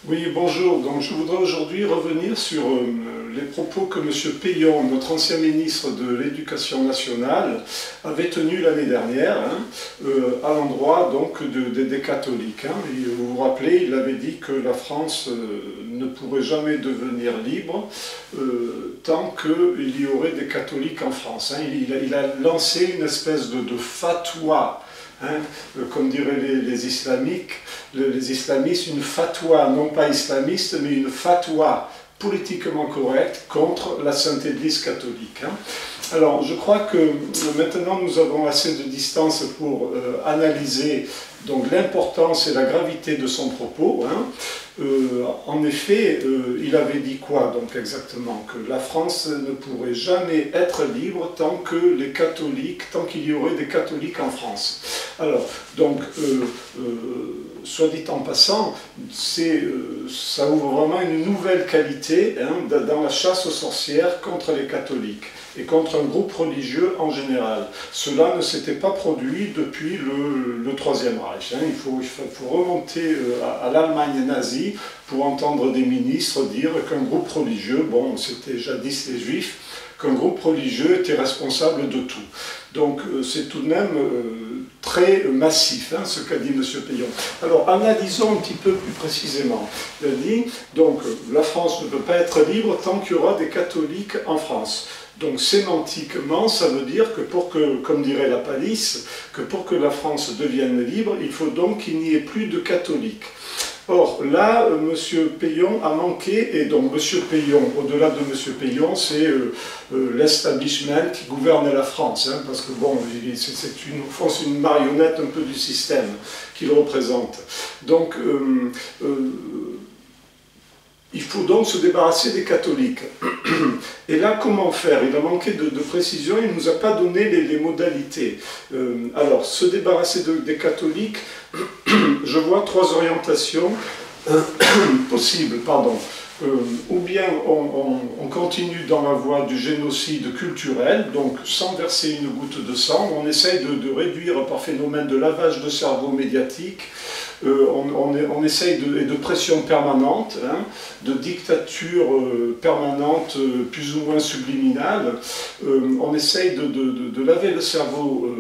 Oui, bonjour. Donc, je voudrais aujourd'hui revenir sur les propos que M. Peillon, notre ancien ministre de l'Éducation nationale, avait tenus l'année dernière à l'endroit des catholiques. Et vous vous rappelez, il avait dit que la France ne pourrait jamais devenir libre tant qu'il y aurait des catholiques en France. Il a lancé une espèce de fatwa. Comme diraient les islamiques, les islamistes, une fatwa, non pas islamiste, mais une fatwa politiquement correcte contre la Sainte Église catholique. Alors, je crois que maintenant nous avons assez de distance pour analyser donc l'importance et la gravité de son propos. En effet, il avait dit quoi donc exactement? Que la France ne pourrait jamais être libre tant qu'il y aurait des catholiques en France. Alors, donc, soit dit en passant, ça ouvre vraiment une nouvelle qualité dans la chasse aux sorcières contre les catholiques et contre un groupe religieux en général. Cela ne s'était pas produit depuis le Troisième Reich. Il faut remonter à l'Allemagne nazie pour entendre des ministres dire qu'un groupe religieux, bon, c'était jadis les Juifs, qu'un groupe religieux était responsable de tout. Donc c'est tout de même très massif ce qu'a dit M. Peillon. Alors analysons un petit peu plus précisément. Il a dit, donc la France ne peut pas être libre tant qu'il y aura des catholiques en France. Donc sémantiquement, ça veut dire que comme dirait la Palisse, que pour que la France devienne libre, il faut donc qu'il n'y ait plus de catholiques. Or, là, M. Peillon a manqué, et donc M. Peillon, au-delà de M. Peillon, c'est l'establishment qui gouverne la France, parce que bon, c'est une marionnette un peu du système qu'il représente. Donc, il faut donc se débarrasser des catholiques. Et là, comment faire? Il a manqué de précision, il ne nous a pas donné les modalités. Alors, se débarrasser des catholiques, je vois trois orientations possibles. Ou bien on continue dans la voie du génocide culturel, donc sans verser une goutte de sang, on essaye de réduire par phénomène de lavage de cerveau médiatique, on essaye de pression permanente, de dictature permanente, plus ou moins subliminale, on essaye de laver le cerveau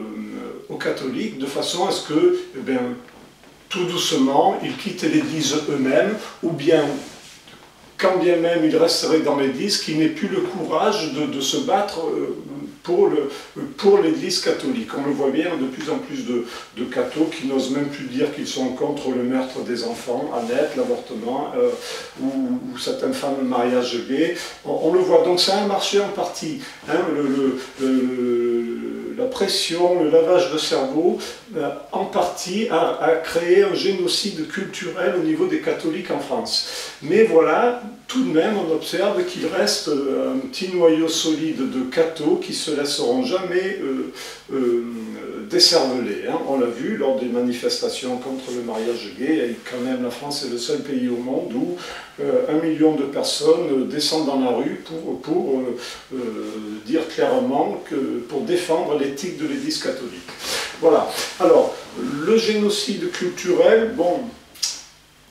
aux catholiques de façon à ce que, tout doucement, ils quittent l'Église eux-mêmes, ou bien, quand bien même ils resteraient dans l'Église, qu'ils n'aient plus le courage de se battre pour l'Église catholique. On le voit bien, de plus en plus de cathos qui n'osent même plus dire qu'ils sont contre le meurtre des enfants, Annette, l'avortement, ou certaines femmes, le mariage gay. On le voit, donc ça a marché en partie. La pression, le lavage de cerveau, en partie a créé un génocide culturel au niveau des catholiques en France. Mais voilà, tout de même, on observe qu'il reste un petit noyau solide de cathos qui ne se laisseront jamais décerveler. On l'a vu lors des manifestations contre le mariage gay, et quand même la France est le seul pays au monde où 1 million de personnes descendent dans la rue pour dire clairement pour défendre l'éthique de l'Église catholique. Voilà. Alors, le génocide culturel, bon,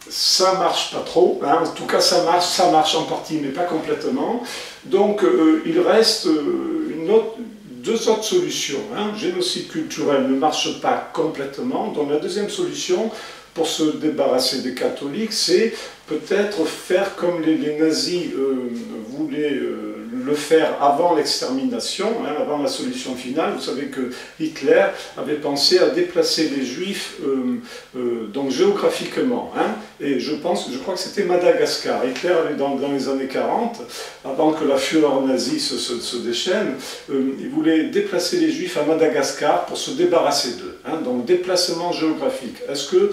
ça marche pas trop, en tout cas ça marche en partie, mais pas complètement. Donc il reste deux autres solutions. Génocide culturel ne marche pas complètement, donc la deuxième solution pour se débarrasser des catholiques, c'est peut-être faire comme les nazis voulaient le faire avant l'extermination, avant la solution finale. Vous savez que Hitler avait pensé à déplacer les Juifs donc géographiquement. Et je crois que c'était Madagascar. Hitler, dans les années 40, avant que la fureur nazie se déchaîne, il voulait déplacer les Juifs à Madagascar pour se débarrasser d'eux. Donc déplacement géographique. Est-ce que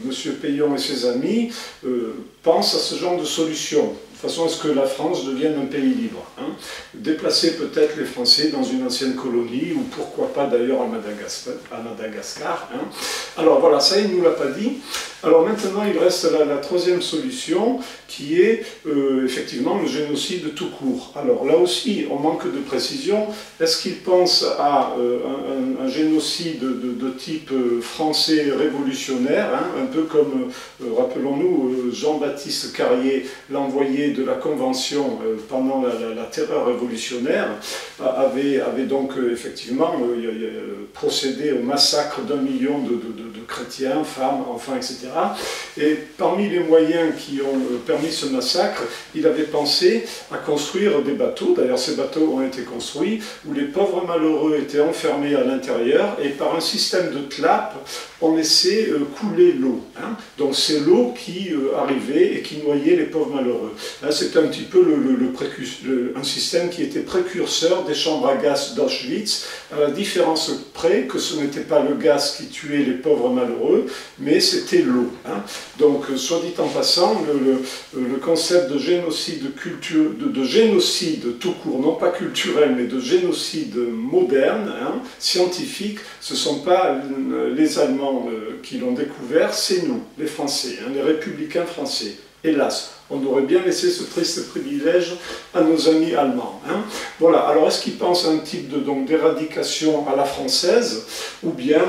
M. Peillon et ses amis pensent à ce genre de solution? façon à ce que la France devienne un pays libre. Hein. Déplacer peut-être les Français dans une ancienne colonie, ou pourquoi pas d'ailleurs à Madagascar. Hein. Alors voilà, ça il ne nous l'a pas dit. Alors maintenant il reste la troisième solution, qui est effectivement le génocide tout court. Alors là aussi, on manque de précision. Est-ce qu'il pense à un génocide de type français révolutionnaire, hein, un peu comme, rappelons-nous, Jean-Baptiste Carrier, l'envoyé de la Convention pendant la terreur révolutionnaire, avait donc effectivement procédé au massacre d'1 million de chrétiens, femmes, enfants, etc. Et parmi les moyens qui ont permis ce massacre, il avait pensé à construire des bateaux, d'ailleurs ces bateaux ont été construits, où les pauvres malheureux étaient enfermés à l'intérieur, et par un système de clap, on laissait couler l'eau. Hein. Donc c'est l'eau qui arrivait et qui noyait les pauvres malheureux. C'était un petit peu un système qui était précurseur des chambres à gaz d'Auschwitz, à la différence près que ce n'était pas le gaz qui tuait les pauvres malheureux, mais c'était l'eau. Hein. Donc, soit dit en passant, le concept de génocide de génocide tout court, non pas culturel, mais de génocide moderne, hein, scientifique, ce ne sont pas les Allemands qui l'ont découvert, c'est nous, les Français, hein, les républicains français. Hélas, on aurait bien laissé ce triste privilège à nos amis allemands. Hein. Voilà, alors est-ce qu'ils pensent à un type d'éradication à la française, ou bien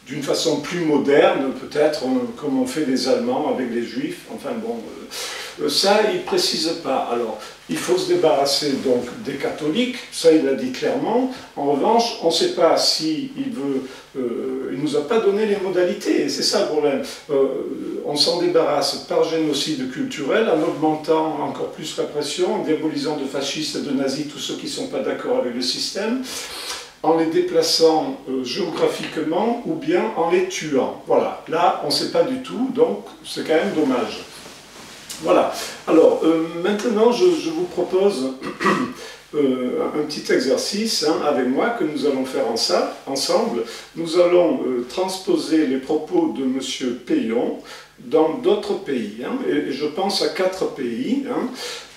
d'une façon plus moderne, peut-être, comme on fait les Allemands avec les Juifs, enfin bon, ça, il ne précise pas. Alors, il faut se débarrasser donc des catholiques, ça il l'a dit clairement. En revanche, on ne sait pas s'il il ne nous a pas donné les modalités, c'est ça le problème. On s'en débarrasse par génocide culturel, en augmentant encore plus la pression, en diabolisant de fascistes et de nazis tous ceux qui ne sont pas d'accord avec le système, en les déplaçant géographiquement ou bien en les tuant. Voilà, là on ne sait pas du tout, donc c'est quand même dommage. Voilà, alors maintenant je vous propose un petit exercice hein, avec moi que nous allons faire ensemble. Nous allons transposer les propos de M. Peyon dans d'autres pays, hein, et je pense à 4 pays. Hein.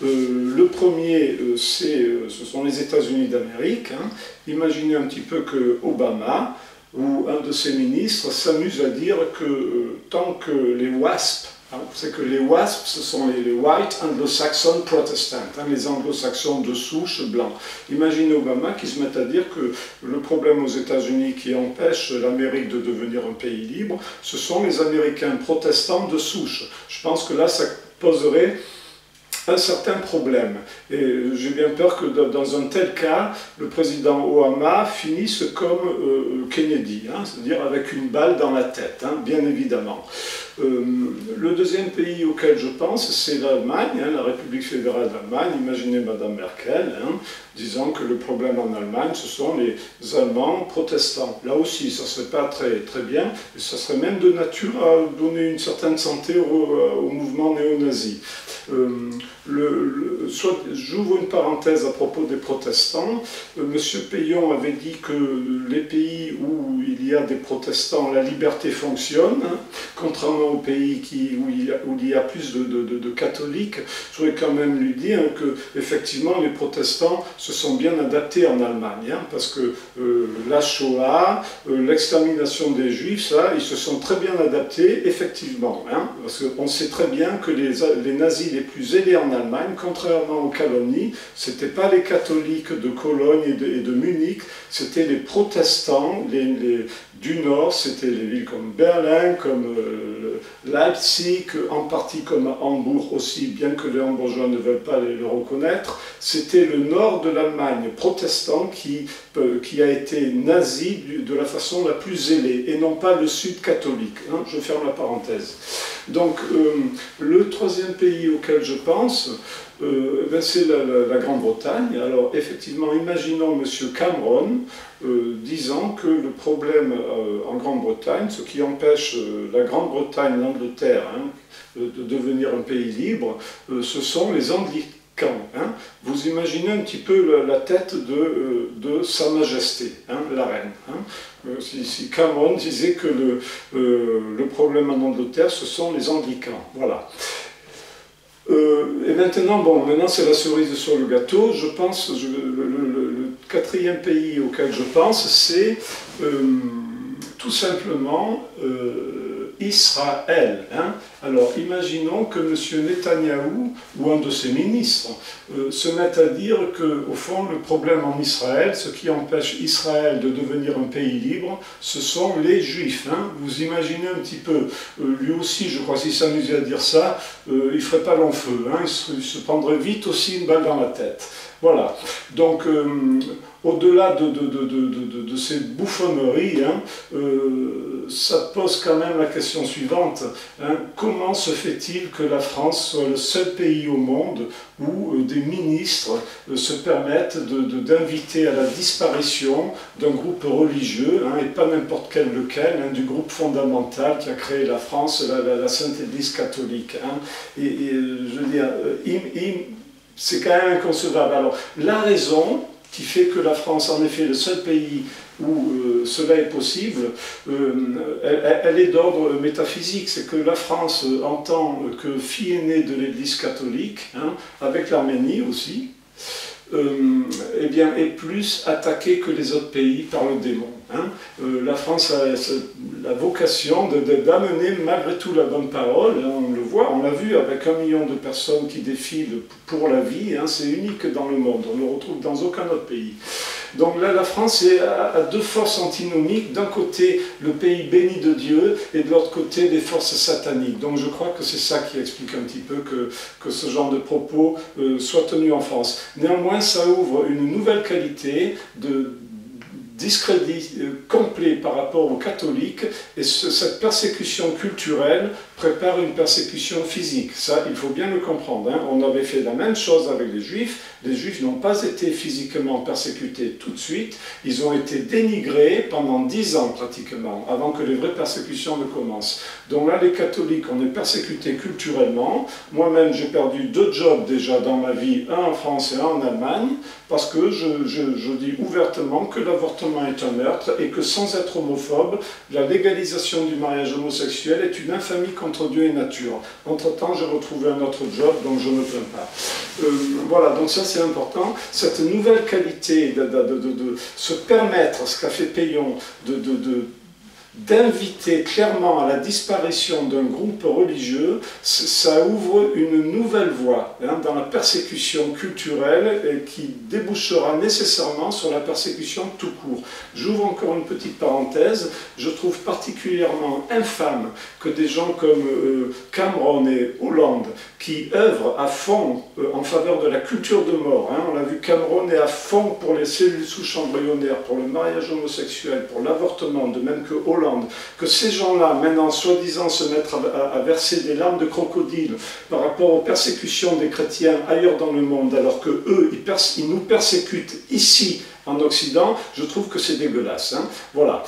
Le premier, ce sont les États-Unis d'Amérique. Hein. Imaginez un petit peu que Obama ou un de ses ministres s'amuse à dire que tant que les WASP, hein, c'est que les WASP, ce sont les White Anglo-Saxon Protestants, hein, les anglo-saxons de souche blancs. Imaginez Obama qui se met à dire que le problème aux États-Unis qui empêche l'Amérique de devenir un pays libre, ce sont les Américains protestants de souche. Je pense que là, ça poserait un certain problème. Et j'ai bien peur que dans un tel cas, le président Obama finisse comme Kennedy, hein, c'est-à-dire avec une balle dans la tête, hein, bien évidemment. Le deuxième pays auquel je pense, c'est l'Allemagne, hein, la République fédérale d'Allemagne. Imaginez Madame Merkel, hein, disant que le problème en Allemagne, ce sont les Allemands protestants. Là aussi, ça ne serait pas très bien, et ça serait même de nature à donner une certaine santé au mouvement néo-nazi. J'ouvre une parenthèse à propos des protestants. Monsieur Peyon avait dit que les pays où il y a des protestants, la liberté fonctionne, hein, contrairement aux pays où il y a plus de catholiques. Je voudrais quand même lui dire que effectivement les protestants se sont bien adaptés en Allemagne, hein, parce que la Shoah, l'extermination des Juifs, ça, ils se sont très bien adaptés, effectivement, hein, parce qu'on sait très bien que les nazis les plus aidés en Allemagne, contrairement aux calomnies, ce n'étaient pas les catholiques de Cologne et de Munich, c'était les protestants du Nord, c'était les villes comme Berlin, comme Leipzig, en partie comme Hambourg aussi, bien que les Hambourgeois ne veulent pas le reconnaître. C'était le nord de l'Allemagne protestant qui a été nazi de la façon la plus zélée, et non pas le sud catholique. Hein, je ferme la parenthèse. Donc, le troisième pays auquel je pense, c'est la Grande-Bretagne. Alors, effectivement, imaginons M. Cameron disant que le problème en Grande-Bretagne, ce qui empêche la Grande-Bretagne, l'Angleterre, hein, de devenir un pays libre, ce sont les camp. Hein. Vous imaginez un petit peu la tête de Sa Majesté, hein, la reine. Hein. Si Cameron disait que le problème en Angleterre, ce sont les anglicans. Voilà. Et maintenant, maintenant c'est la cerise sur le gâteau. Je pense, le quatrième pays auquel je pense, c'est tout simplement Israël. Hein. Alors imaginons que M. Netanyahou ou un de ses ministres se mettent à dire qu'au fond le problème en Israël, ce qui empêche Israël de devenir un pays libre, ce sont les Juifs. Hein. Vous imaginez un petit peu, lui aussi je crois s'il s'amusait à dire ça, il ne ferait pas long feu, hein. Il se prendrait vite aussi une balle dans la tête. Voilà, donc au-delà de ces bouffonneries, hein, ça pose quand même la question suivante, hein, comment se fait-il que la France soit le seul pays au monde où des ministres se permettent d'inviter à la disparition d'un groupe religieux, hein, et pas n'importe lequel, hein, du groupe fondamental qui a créé la France, la Sainte Église catholique. Hein, je veux dire, c'est quand même inconcevable. Alors, la raison qui fait que la France, en effet, est le seul pays où cela est possible, elle est d'ordre métaphysique. C'est que la France, en tant que fille aînée de l'Église catholique, hein, avec l'Arménie aussi, eh bien, est plus attaquée que les autres pays par le démon. Hein. La France a la vocation d'amener malgré tout la bonne parole, hein, on le voit, on l'a vu avec 1 million de personnes qui défilent pour la vie, hein, c'est unique dans le monde, on ne le retrouve dans aucun autre pays. Donc là, la France a deux forces antinomiques, d'un côté le pays béni de Dieu et de l'autre côté des forces sataniques. Donc je crois que c'est ça qui explique un petit peu que ce genre de propos soit tenu en France. Néanmoins, ça ouvre une nouvelle qualité de discrédit complet par rapport aux catholiques, et cette persécution culturelle prépare une persécution physique. Ça, il faut bien le comprendre. Hein. On avait fait la même chose avec les Juifs. Les Juifs n'ont pas été physiquement persécutés tout de suite. Ils ont été dénigrés pendant 10 ans pratiquement, avant que les vraies persécutions ne commencent. Donc là, les catholiques, on est persécutés culturellement. Moi-même, j'ai perdu 2 jobs déjà dans ma vie, un en France et un en Allemagne, parce que je dis ouvertement que l'avortement est un meurtre et que sans être homophobe, la légalisation du mariage homosexuel est une infamie contre Dieu et nature. Entre-temps, j'ai retrouvé un autre job, donc je ne me plains pas. Voilà, donc ça c'est important. Cette nouvelle qualité de se permettre, ce qu'a fait Péillon, d'inviter clairement à la disparition d'un groupe religieux, ça ouvre une nouvelle voie, hein, dans la persécution culturelle et qui débouchera nécessairement sur la persécution tout court. J'ouvre encore une petite parenthèse, je trouve particulièrement infâme que des gens comme Cameron et Hollande, qui œuvrent à fond en faveur de la culture de mort, hein, on l'a vu, Cameron est à fond pour les cellules souches embryonnaires, pour le mariage homosexuel, pour l'avortement, de même que Hollande, que ces gens-là, maintenant, soi-disant, se mettent à verser des larmes de crocodile par rapport aux persécutions des chrétiens ailleurs dans le monde, alors qu'eux, ils nous persécutent ici, en Occident, je trouve que c'est dégueulasse. Hein. Voilà.